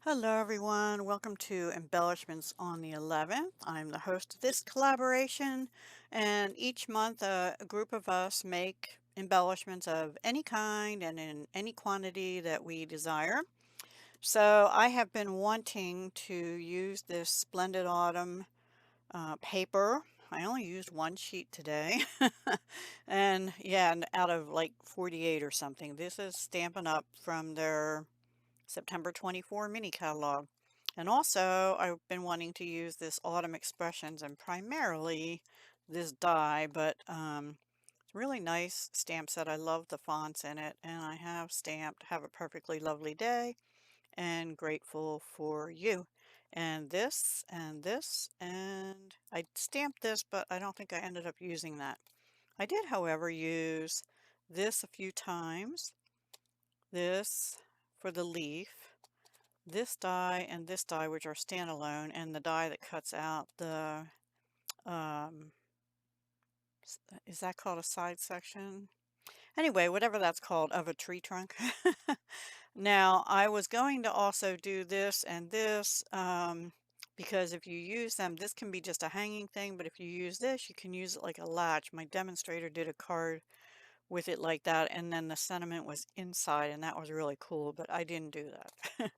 Hello everyone, welcome to Embellishments on the 11th. I'm the host of this collaboration, and each month a group of us make embellishments of any kind and in any quantity that we desire. So I have been wanting to use this Splendid Autumn paper. I only used one sheet today, and yeah, and out of like 48 or something. This is Stampin' Up! From their September 24 mini catalog. And also, I've been wanting to use this Autumn Expressions and primarily this die, but it's a really nice stamp set. I love the fonts in it, and I have stamped Have a Perfectly Lovely Day and Grateful for You. And this, and this, and I stamped this, but I don't think I ended up using that. I did, however, use this a few times. This for the leaf, this die and this die, which are standalone, and the die that cuts out the, um, is that called a side section? Anyway, whatever that's called, of a tree trunk. Now, I was going to also do this and this, because if you use them, this can be just a hanging thing, but if you use this, you can use it like a latch. My demonstrator did a card with it like that, and then the sentiment was inside, and that was really cool, but I didn't do that.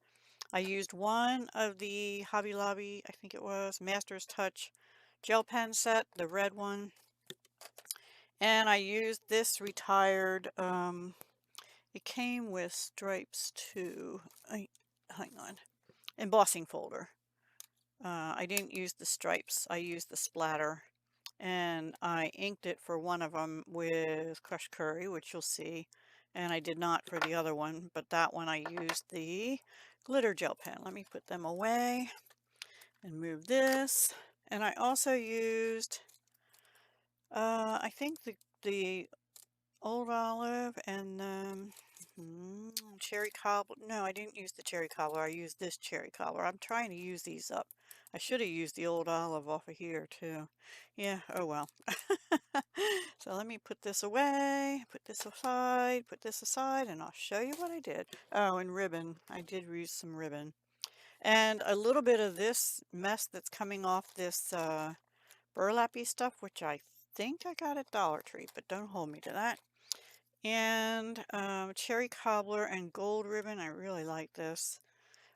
I used one of the Hobby Lobby, I think it was, Master's Touch gel pen set, the red one. And I used this retired, it came with stripes too. Hang on, embossing folder. I didn't use the stripes, I used the splatter. And I inked it for one of them with crushed curry, which you'll see. And I did not for the other one, but that one I used the glitter gel pen. Let me put them away and move this. And I also used, I think the old olive and cherry cobbler. No, I didn't use the cherry cobbler. I used this cherry cobbler. I'm trying to use these up. I should have used the old olive off of here too. Yeah, oh well. So let me put this away, put this aside, and I'll show you what I did. Oh, and ribbon. I did use some ribbon. And a little bit of this mess that's coming off this burlappy stuff, which I think I got at Dollar Tree, but don't hold me to that. And cherry cobbler and gold ribbon. I really like this.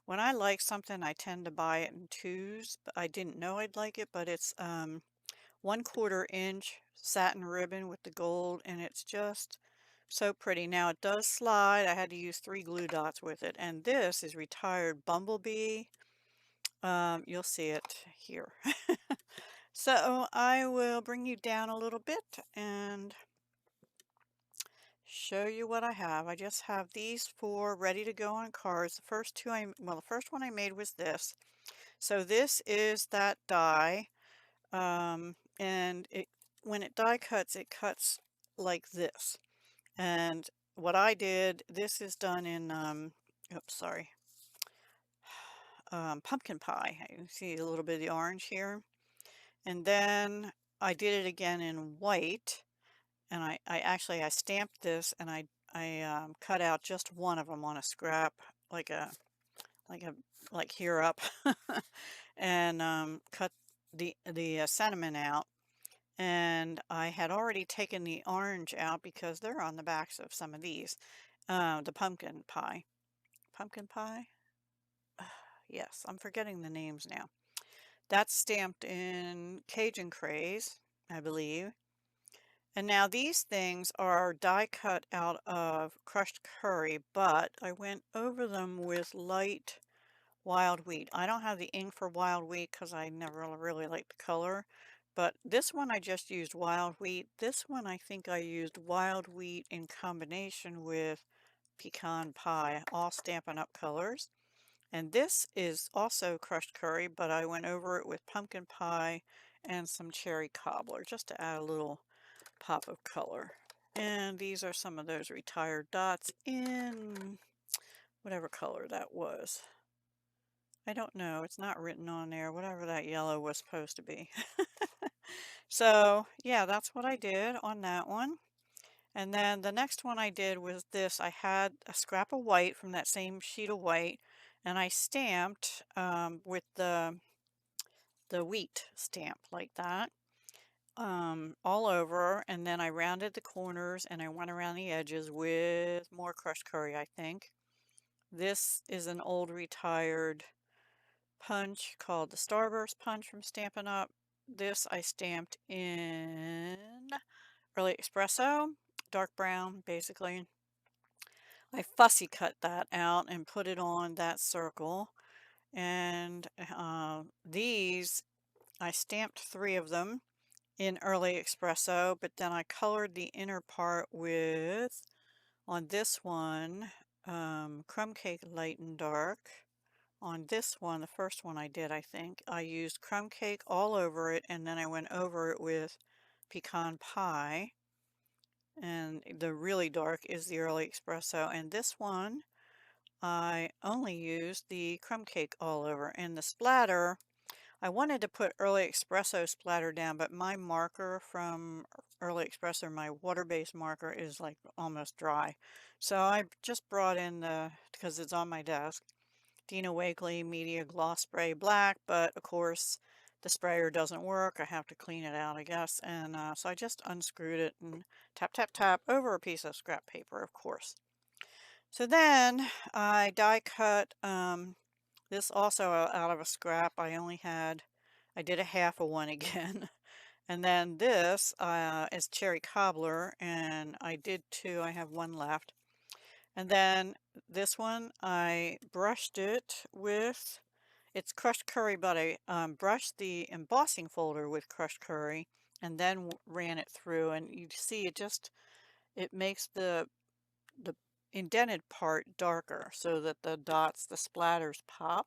When I like something, I tend to buy it in twos, but I didn't know I'd like it, but it's 1/4 inch satin ribbon with the gold, and it's just so pretty. Now it does slide. I had to use 3 glue dots with it, and this is retired bumblebee. You'll see it here. So I will bring you down a little bit and show you what I have. I just have these 4 ready to go on cards. The first two the first one I made was this. So this is that die, and when it die cuts, it cuts like this. And what I did, this is done in, oops, sorry, pumpkin pie. You can see a little bit of the orange here. And then I did it again in white. And I stamped this, and I cut out just one of them on a scrap, like a, like a, like here up, and cut the sentiment out. And I had already taken the orange out because they're on the backs of some of these. The pumpkin pie. Yes, I'm forgetting the names now. That's stamped in Cajun Craze, I believe. And now these things are die cut out of crushed curry, but I went over them with light wild wheat. I don't have the ink for wild wheat because I never really liked the color. But this one I just used wild wheat. This one I think I used wild wheat in combination with pecan pie, all Stampin' Up! Colors. And this is also crushed curry, but I went over it with pumpkin pie and some cherry cobbler just to add a little pop of color. And these are some of those retired dots in whatever color that was. I don't know. It's not written on there. Whatever that yellow was supposed to be. So yeah, that's what I did on that one. And then the next one I did was this. I had a scrap of white from that same sheet of white, and I stamped with the wheat stamp like that all over, and then I rounded the corners and I went around the edges with more crushed curry, I think. This is an old retired punch called the Starburst punch from Stampin' Up. This I stamped in Early Espresso, dark brown basically. I fussy cut that out and put it on that circle. And these, I stamped 3 of them in Early Espresso, but then I colored the inner part with, on this one, Crumb Cake Light and Dark. On this one, the first one I did, I think, I used Crumb Cake all over it, and then I went over it with Pecan Pie. And the really dark is the Early Espresso. And this one, I only used the Crumb Cake all over. And the splatter, I wanted to put Early Espresso splatter down, but my marker from Early Espresso, my water-based marker, is like almost dry. So I just brought in the, because it's on my desk, Dina Wakley Media Gloss Spray Black, but of course the sprayer doesn't work. I have to clean it out, I guess. And so I just unscrewed it and tap, tap, tap over a piece of scrap paper, of course. So then I die cut this also out of a scrap. I did a half of one again. And then this is cherry cobbler, and I did 2. I have 1 left. And then this one, I brushed it with, it's crushed curry, but I brushed the embossing folder with crushed curry and then ran it through. And you see it makes the indented part darker so that the dots, the splatters pop.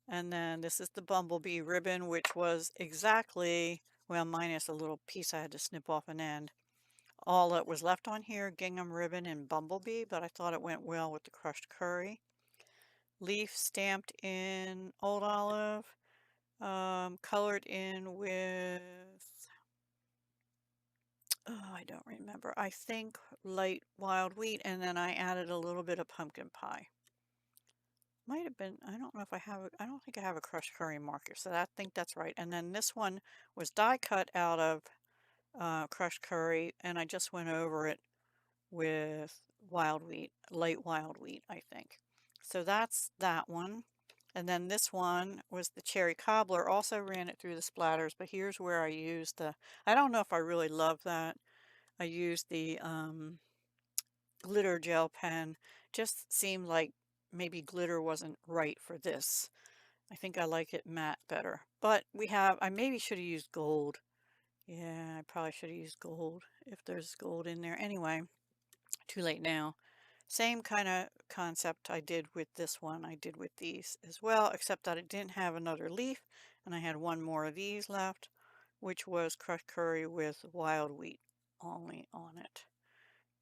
And then this is the bumblebee ribbon, which was exactly, well, minus a little piece I had to snip off an end. All that was left on here, gingham ribbon and bumblebee, but I thought it went well with the crushed curry. Leaf stamped in Old Olive, colored in with, oh, I don't remember. I think light wild wheat, and then I added a little bit of pumpkin pie. Might have been, I don't know if I have, I don't think I have a crushed curry marker, so I think that's right. And then this one was die cut out of crushed curry, and I just went over it with wild wheat, light wild wheat, I think. So that's that one. And then this one was the cherry cobbler. Also ran it through the splatters, but here's where I used the, I don't know if I really love that. I used the glitter gel pen. Just seemed like maybe glitter wasn't right for this. I think I like it matte better. But I maybe should have used gold. Yeah, I probably should have used gold if there's gold in there. Anyway, too late now. Same kind of concept I did with this one, I did with these as well, except that it didn't have another leaf, and I had 1 more of these left, which was crushed curry with wild wheat only on it.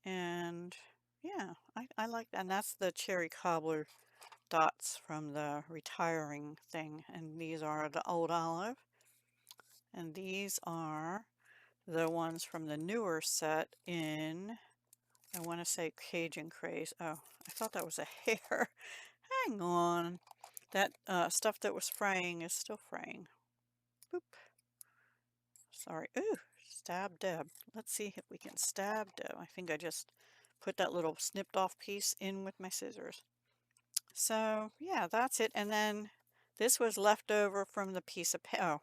And yeah, I like that. And that's the cherry cobbler dots from the retiring thing. And these are the Old Olive. And these are the ones from the newer set in, I want to say Cajun Craze. Oh, I thought that was a hair. Hang on. That stuff that was fraying is still fraying. Boop. Sorry. Ooh, stab Deb. Let's see if we can stab Deb. I think I just put that little snipped off piece in with my scissors. So yeah, that's it. And then this was left over from the piece of paper. Oh,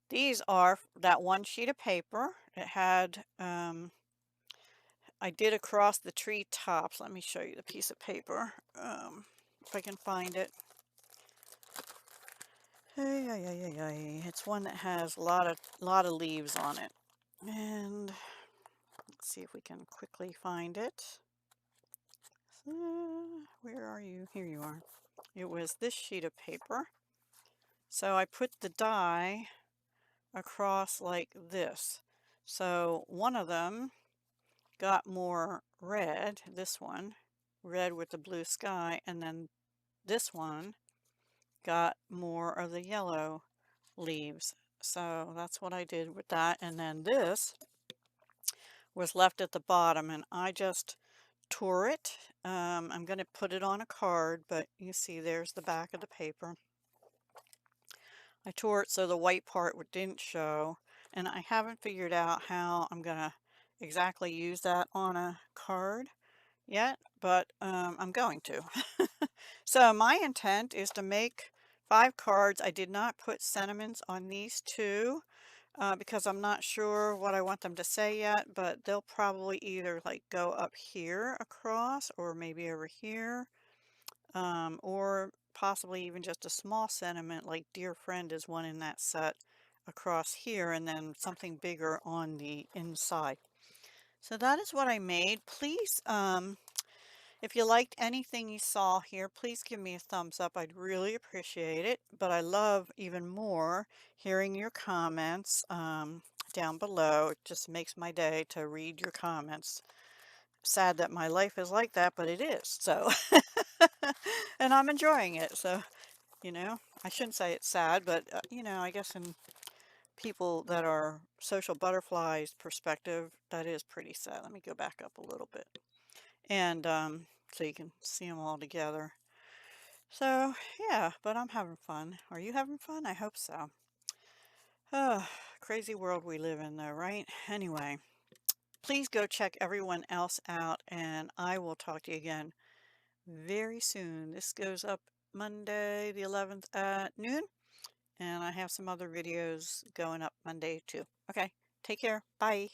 these are that 1 sheet of paper. It had, I did across the tree tops. Let me show you the piece of paper, if I can find it. Hey, it's one that has a lot of leaves on it. And let's see if we can quickly find it. Where are you? Here you are. It was this sheet of paper. So I put the die across like this. So one of them got more red, this one, red with the blue sky, and then this one got more of the yellow leaves. So that's what I did with that. And then this was left at the bottom, and I just tore it. I'm going to put it on a card, but you see there's the back of the paper. I tore it so the white part didn't show, and I haven't figured out how I'm going to exactly use that on a card yet, but I'm going to. So my intent is to make 5 cards. I did not put sentiments on these 2 because I'm not sure what I want them to say yet, but they'll probably either like go up here across or maybe over here, or possibly even just a small sentiment like dear friend is one in that set across here, and then something bigger on the inside. So that is what I made. Please, if you liked anything you saw here, please give me a thumbs up. I'd really appreciate it. But I love even more hearing your comments down below. It just makes my day to read your comments. Sad that my life is like that, but it is. So, and I'm enjoying it. So, I shouldn't say it's sad, but, I guess in people that are social butterflies perspective, that is pretty sad. Let me go back up a little bit. And so you can see them all together. So yeah, but I'm having fun. Are you having fun? I hope so. Oh, crazy world we live in though, right? Anyway, please go check everyone else out, and I will talk to you again very soon. This goes up Monday the 11th at noon, and I have some other videos going up Monday too. Okay, take care. Bye.